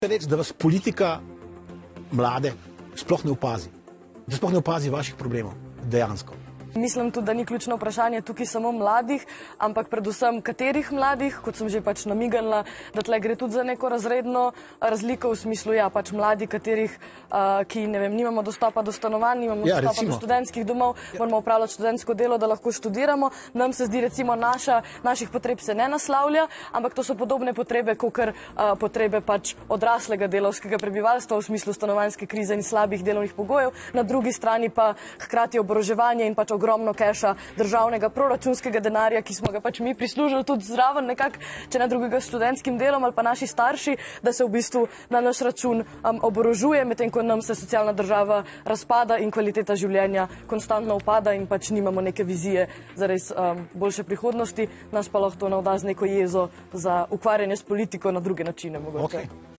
Reči, da vas politika mlade sploh ne opazi, da sploh ne opazi vaših problemov, dejansko. Mislim tudi, da ni ključno vprašanje tukaj samo mladih, ampak predvsem katerih mladih, kot sem že pač namignila, da tle gre tudi za neko razredno razliko v smislu, ja, pač mladi, katerih, ki, ne vem, nimamo dostopa do stanovanj, nimamo dostopa do študentskih domov, moramo upravljati študentsko delo, da lahko študiramo. Nam se zdi, recimo, naših potreb se ne naslavlja, ampak to so podobne potrebe, kakor potrebe pač odraslega delavskega prebivalstva v smislu stanovanjske krize in slabih delovnih pogojev, na drugi strani pa hkrati oboroževanje in pač ogromno keša državnega proračunskega denarja, ki smo ga pač mi prislužili tudi zraven nekako, če ne drugega, študentskim delom ali pa naši starši, da se v bistvu na naš račun oborožuje, medtem ko nam se socialna država razpada in kvaliteta življenja konstantno upada in pač nimamo neke vizije za res boljše prihodnosti, nas pa lahko to navda z neko jezo za ukvarjanje s politiko na druge načine mogoče.